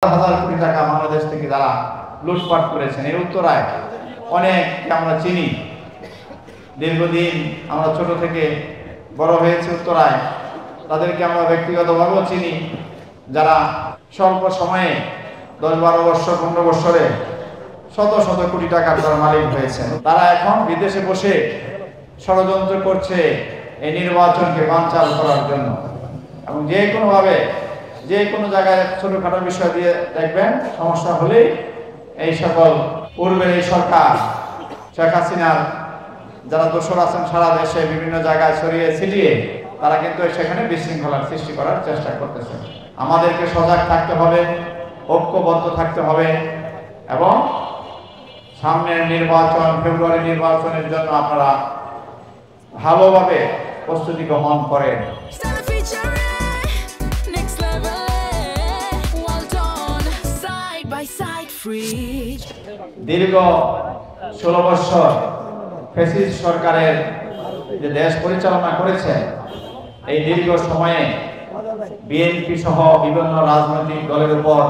হাজার কোটি টাকা বাংলাদেশ থেকে যারা লুটপাট করেছেন। এই উত্তরায় অনেককে আমরা চিনি, দীর্ঘদিন আমরা ছোট থেকে বড় হয়েছে উত্তরায়, তাদেরকে আমরা ব্যক্তিগতভাবেও চিনি, যারা স্বল্প সময়ে 10-12 বছর 15 বছরে শত শত কোটি টাকার মালিক হয়েছেন। তারা এখন বিদেশে বসে ষড়যন্ত্র করছে এই নির্বাচনকে বানচাল করার জন্য, এবং যে কোনোভাবে যে কোনো জায়গায় ছোটখাটো বিষয় দিয়ে দেখবেন সমস্যা হলেই এই সকল পূর্বের এই সরকার শেখ হাসিনার যারা দোসর আছেন সারা দেশে বিভিন্ন জায়গায় ছড়িয়ে ছিটিয়ে তারা কিন্তু সেখানে বিশৃঙ্খলার সৃষ্টি করার চেষ্টা করতেছে। আমাদেরকে সজাগ থাকতে হবে, ঐক্যবদ্ধ থাকতে হবে, এবং সামনের নির্বাচন ফেব্রুয়ারি নির্বাচনের জন্য আপনারা ভালোভাবে প্রস্তুতি গ্রহণ করেন। দীর্ঘ 16 বছর ফ্যাসিস্ট সরকারের যে দেশ পরিচালনা করেছে, এই দীর্ঘ সময়ে বিএনপি সহ বিভিন্ন রাজনৈতিক দলের উপর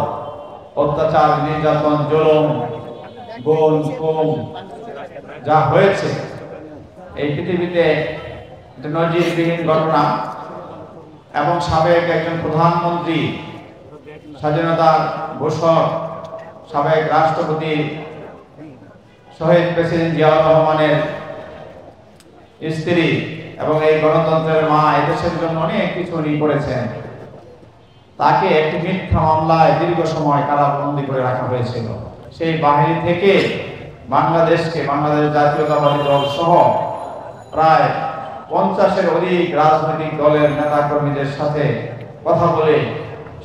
অত্যাচার, নির্যাতন, জুলুম, গুম, খুন যা হয়েছে, এই পৃথিবীতে নজিরবিহীন ঘটনা। এবং সাবেক একজন প্রধানমন্ত্রী, স্বাধীনতার ঘোষক, সাবেক রাষ্ট্রপতি শহীদ প্রেসিডেন্ট জিয়াউর রহমানের স্ত্রী এবং এই গণতন্ত্রের মা, এদেশের জন্য অনেক কিছু উনি করেছেন। তাকে একটি মিথ্যা মামলায় দীর্ঘ সময় কারাবন্দী করে রাখা হয়েছিল। সেই বাহিনী থেকে বাংলাদেশকে, বাংলাদেশ জাতীয়তাবাদী দল সহ প্রায় 50-এর অধিক রাজনৈতিক দলের নেতা কর্মীদের সাথে কথা বলে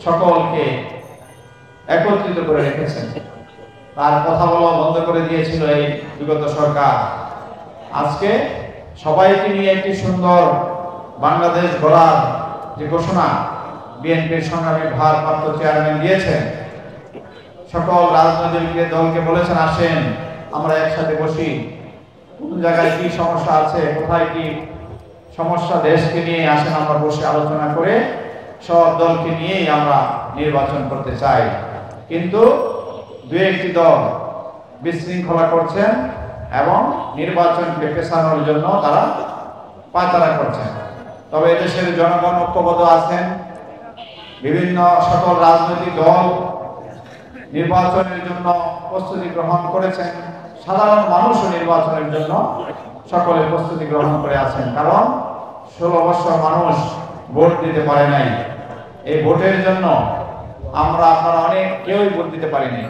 সকলকে একত্রিত করে রেখেছেন। তার কথা বলা বন্ধ করে দিয়েছিল এই বিগত সরকার। আজকে সবাইকে নিয়ে একটি সুন্দর বাংলাদেশ গড়ার যে ঘোষণা বিএনপির সংগ্রামী ভারপ্রাপ্ত চেয়ারম্যান দিয়েছেন, সকল রাজনৈতিক দলকে বলেছেন, আসেন আমরা একসাথে বসি, কোন জায়গায় কি সমস্যা আছে, কোথায় কি সমস্যা দেশকে নিয়ে আসেন আমরা বসে আলোচনা করে সব দলকে নিয়েই আমরা নির্বাচন করতে চাই। কিন্তু দু-একটি দল বিশৃঙ্খলা করছেন এবং নির্বাচনকে পেছানোর জন্য তারা পায়তারা করছেন। তবে দেশের জনগণ ঐক্যবদ্ধ আছেন, বিভিন্ন সকল রাজনৈতিক দল নির্বাচনের জন্য প্রস্তুতি গ্রহণ করেছেন, সাধারণ মানুষও নির্বাচনের জন্য সকলে প্রস্তুতি গ্রহণ করে আছেন। কারণ 16 বছর মানুষ ভোট দিতে পারে নাই। এই ভোটের জন্য আমরা আপনারা অনেক কেউই ভোট দিতে পারিনি।